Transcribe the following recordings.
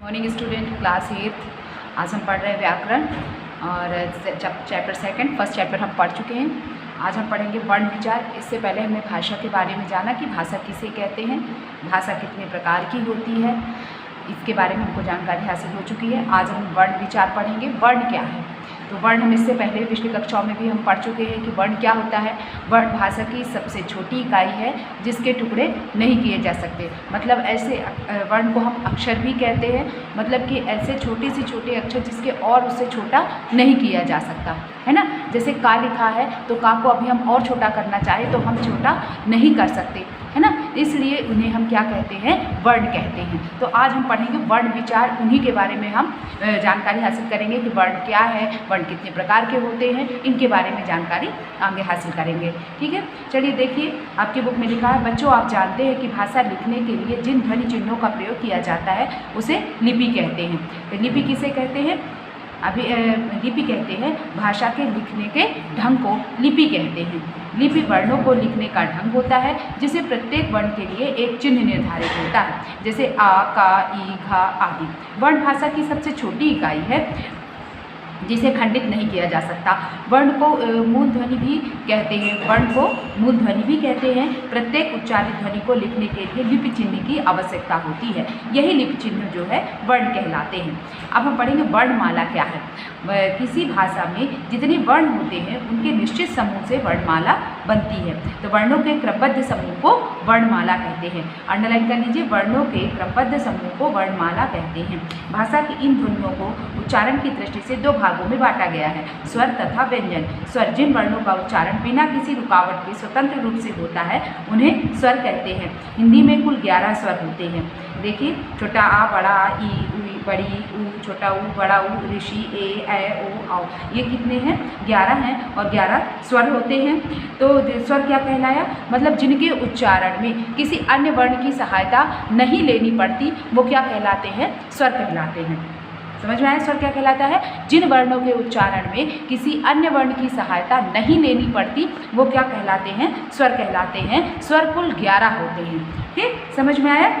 Morning student, class 8। आज हम पढ़ रहे हैं व्याकरण और चैप्टर सेकंड। फर्स्ट चैप्टर हम पढ़ चुके हैं। आज हम पढ़ेंगे वर्ण विचार। इससे पहले हमने भाषा के बारे में जाना कि भाषा किसे कहते हैं, भाषा कितने प्रकार की होती है, इसके बारे में हमको जानकारी हासिल हो चुकी है। आज हम वर्ण विचार पढ़ेंगे। वर्ण क्या है? तो वर्ण हम इससे पहले पिछली कक्षाओं में भी हम पढ़ चुके हैं कि वर्ण क्या होता है। वर्ण भाषा की सबसे छोटी इकाई है जिसके टुकड़े नहीं किए जा सकते। मतलब ऐसे वर्ण को हम अक्षर भी कहते हैं, मतलब कि ऐसे छोटे से छोटे अक्षर जिसके और उससे छोटा नहीं किया जा सकता है ना। जैसे का लिखा है तो का को अभी हम और छोटा करना चाहे तो हम छोटा नहीं कर सकते, है ना। इसलिए उन्हें हम क्या कहते हैं? वर्ण कहते हैं। तो आज हम पढ़ेंगे वर्ण विचार। उन्हीं के बारे में हम जानकारी हासिल करेंगे कि वर्ण क्या है, वर्ण कितने प्रकार के होते हैं, इनके बारे में जानकारी आगे हासिल करेंगे। ठीक है, चलिए देखिए, आपकी बुक में लिखा है, बच्चों आप जानते हैं कि भाषा लिखने के लिए जिन ध्वनि चिन्हों का प्रयोग किया जाता है उसे लिपि कहते हैं। तो लिपि किसे कहते हैं? अभी लिपि कहते हैं भाषा के लिखने के ढंग को लिपि कहते हैं। लिपि वर्णों को लिखने का ढंग होता है जिसे प्रत्येक वर्ण के लिए एक चिन्ह निर्धारित होता है, जैसे आ, का, ई, घा आदि। वर्ण भाषा की सबसे छोटी इकाई है जिसे खंडित नहीं किया जा सकता। वर्ण को मूल ध्वनि भी कहते हैं। वर्ण को मूल ध्वनि भी कहते हैं। प्रत्येक उच्चारित ध्वनि को लिखने के लिए लिपि चिन्ह की आवश्यकता होती है। यही लिपि चिन्ह जो है वर्ण कहलाते हैं। अब हम पढ़ेंगे वर्णमाला क्या है। किसी भाषा में जितने वर्ण होते हैं उनके निश्चित समूह से वर्णमाला बनती है। तो वर्णों के क्रमबद्ध समूह को वर्णमाला कहते हैं। अंडरलाइन कर लीजिए, वर्णों के क्रमबद्ध समूह को वर्णमाला कहते हैं। भाषा की इन ध्वनियों को उच्चारण की दृष्टि से दो भागों में बांटा गया है, स्वर तथा व्यंजन। स्वर जिन वर्णों का उच्चारण बिना किसी रुकावट के स्वतंत्र रूप से होता है उन्हें स्वर कहते हैं। हिंदी में कुल 11 स्वर होते हैं। देखिए, छोटा आ, बड़ा आ, ई, उ, बड़ी ऊ, छोटा ऊ, बड़ा ऊ, ऋषि, ए, ओ, औ। ये कितने हैं? 11 हैं और 11 स्वर होते हैं। तो स्वर क्या कहलाया? मतलब जिनके उच्चारण में किसी अन्य वर्ण की सहायता नहीं लेनी पड़ती वो क्या कहलाते हैं? स्वर कहलाते हैं। समझ में आया? स्वर क्या कहलाता है? जिन वर्णों के उच्चारण में किसी अन्य वर्ण की सहायता नहीं लेनी पड़ती वो क्या कहलाते हैं? स्वर कहलाते हैं। स्वर कुल 11 होते हैं। ठीक, समझ में आया?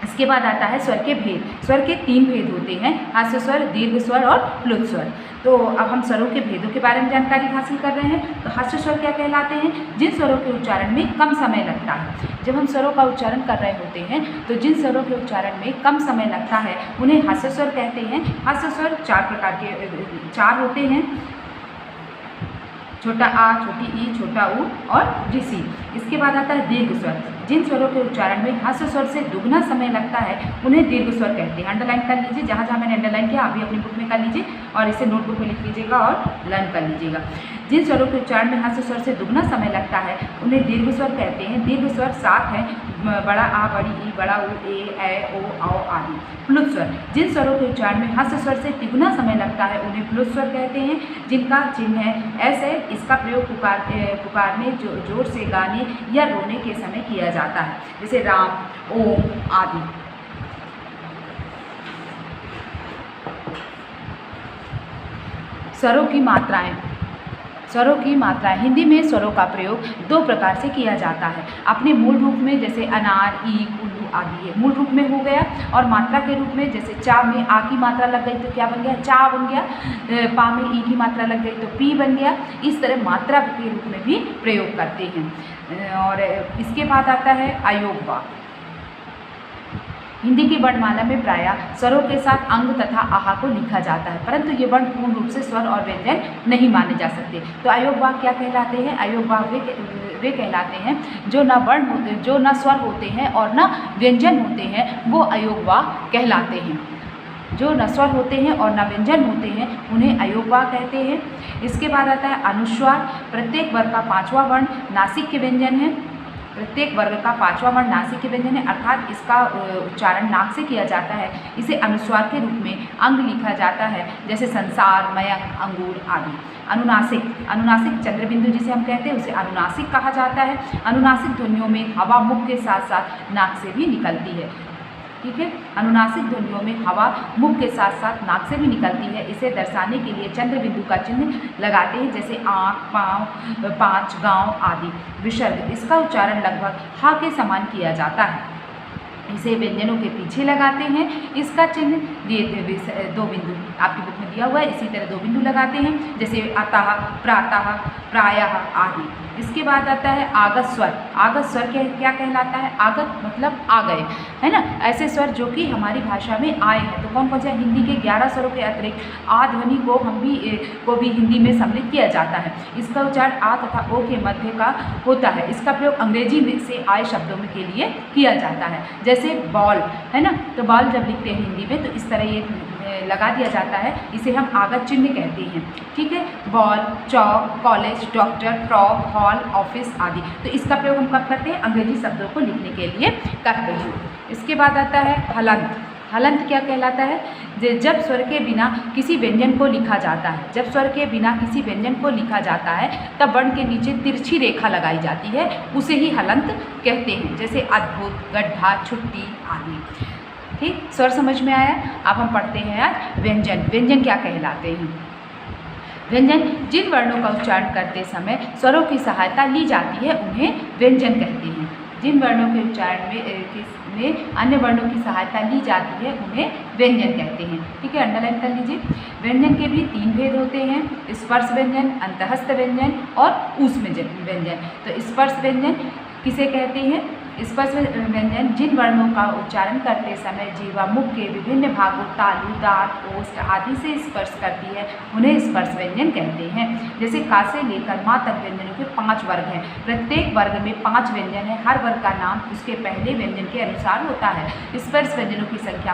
इसके बाद आता है स्वर के भेद। स्वर के 3 भेद होते हैं, हास्य स्वर, दीर्घ स्वर और प्लुत स्वर। तो अब हम स्वरों के भेदों के बारे में जानकारी हासिल कर रहे हैं। तो हास्य स्वर क्या कहलाते हैं? जिन स्वरों के उच्चारण में कम समय लगता है। जब हम स्वरों का उच्चारण कर रहे होते हैं तो जिन स्वरों के उच्चारण में कम समय लगता है उन्हें हास्य स्वर कहते हैं। हास्य स्वर 4 प्रकार के 4 होते हैं, छोटा आ, छोटी ई, छोटा ऊ और ऋषि। इसके बाद आता है दीर्घ स्वर। जिन स्वरों के उच्चारण में हास्य स्वर से दुगना समय लगता है उन्हें दीर्घ स्वर कहते हैं। अंडरलाइन कर लीजिए, जहाँ जहाँ मैंने अंडरलाइन किया अभी अपनी बुक में कर लीजिए और इसे नोटबुक में लिख लीजिएगा और लर्न कर लीजिएगा। जिन स्वरों के उच्चारण में हास्य स्वर से दुगना समय लगता है उन्हें दीर्घ स्वर कहते हैं। दीर्घ स्वर 7 हैं, बड़ा आ, बड़ी ई, बड़ा ऊ, ए, ओ, औ आदि। प्लुत स्वर। जिन स्वरों के उच्चारण में हास्य स्वर से तिगुना समय लगता है उन्हें प्लुत स्वर कहते हैं, जिनका चिन्ह है ऐसे। इसका प्रयोग पुकारने, जोर से गाने या रोने के समय किया जाता है, जैसे राम, ओम आदि। स्वरों की मात्राएं। स्वरों की मात्राएं। हिंदी में स्वरों का प्रयोग 2 प्रकार से किया जाता है। अपने मूल रूप में जैसे अनार, ईख, उल्लू आदि ये मूल रूप में हो गया, और मात्रा के रूप में जैसे चा में आ की मात्रा लग गई तो क्या बन गया? चा बन गया। पा में ई की मात्रा लग गई तो पी बन गया। इस तरह मात्रा के रूप में भी प्रयोग करते हैं। और इसके बाद आता है अयोग वाक्। हिंदी की वर्णमाला में प्रायः स्वरों के साथ अंग तथा आहा को लिखा जाता है, परंतु ये वर्ण पूर्ण रूप से स्वर और व्यंजन नहीं माने जा सकते। तो अयोग वाक् क्या कहलाते हैं? अयोग वाक् वे कहलाते हैं जो न स्वर होते हैं और न व्यंजन होते हैं, वो अयोग वाक् कहलाते हैं। जो न स्वर होते हैं और न व्यंजन होते हैं उन्हें अयोग वाक् कहते हैं। इसके बाद आता है अनुस्वार। प्रत्येक वर्ग का 5वां वर्ण नासिक के व्यंजन है। प्रत्येक वर्ग का 5वां वर्ण नासिक के व्यंजन है, अर्थात इसका उच्चारण नाक से किया जाता है। इसे अनुस्वार के रूप में अंग लिखा जाता है, जैसे संसार, मयंक, अंगूर आदि। अनुनासिक चंद्रबिंदु जिसे हम कहते हैं उसे अनुनासिक कहा जाता है। अनुनासिक ध्वनियों में हवा मुख के साथ साथ नाक से भी निकलती है। ठीक है, अनुनासिक ध्वनियों में हवा मुख के साथ साथ नाक से भी निकलती है। इसे दर्शाने के लिए चंद्र बिंदु का चिन्ह लगाते हैं, जैसे आँख, पाँव, पाँच, गाँव आदि। विसर्ग, इसका उच्चारण लगभग हा के समान किया जाता है। इसे व्यंजनों के पीछे लगाते हैं। इसका चिन्ह ये 2 बिंदु आपकी बुक में दिया हुआ है, इसी तरह 2 बिंदु लगाते हैं, जैसे अतः, प्रातः, प्रायः आदि। इसके बाद आता है आगत स्वर। आगत स्वर क्या कहलाता है? आगत मतलब आ गए, है ना। ऐसे स्वर जो कि हमारी भाषा में आए हैं। तो कौन कौन से? हिंदी के 11 स्वरों के अतिरिक्त आ ध्वनि को भी हिंदी में सम्मिलित किया जाता है। इसका उच्चारण आ तथा ओ के मध्य का होता है। इसका प्रयोग अंग्रेजी में से आए शब्दों में के लिए किया जाता है, जैसे बॉल, है ना। तो बॉल जब लिखते हैं हिंदी में तो इस तरह ये लगा दिया जाता है, इसे हम आगत चिन्ह कहते हैं, ठीक है। बॉल, चौक, college, doctor, frock, hall, office आदि। तो इसका प्रयोग हम कब करते हैं? अंग्रेजी शब्दों को लिखने के लिए करते हैं। इसके बाद आता है हलंत। हलंत क्या कहलाता है? जब स्वर के बिना किसी व्यंजन को लिखा जाता है, जब स्वर के बिना किसी व्यंजन को लिखा जाता है तब वर्ण के नीचे तिरछी रेखा लगाई जाती है, उसे ही हलंत कहते हैं, जैसे अद्भुत, गड्ढा, छुट्टी आदि। ठीक, स्वर समझ में आया। अब हम पढ़ते हैं आज व्यंजन। व्यंजन क्या कहलाते हैं? व्यंजन जिन वर्णों का उच्चारण करते समय स्वरों की सहायता ली जाती है उन्हें व्यंजन कहते हैं। जिन वर्णों के उच्चारण में अन्य वर्णों की सहायता ली जाती है उन्हें व्यंजन कहते हैं। ठीक है, अंडरलाइन कर लीजिए। व्यंजन के भी 3 भेद होते हैं, स्पर्श व्यंजन, अंतःस्थ व्यंजन और ऊष्म व्यंजन। तो स्पर्श व्यंजन किसे कहते हैं? स्पर्श व्यंजन जिन वर्णों का उच्चारण करते समय जीवा मुख के विभिन्न भागों तालु, दांत, ओष्ठ आदि से स्पर्श करती है उन्हें स्पर्श व्यंजन कहते हैं। जैसे का से लेकर माँ तक व्यंजनों के 5 वर्ग हैं। प्रत्येक वर्ग में 5 व्यंजन है। हर वर्ग का नाम उसके पहले व्यंजन के अनुसार होता है। स्पर्श व्यंजनों की संख्या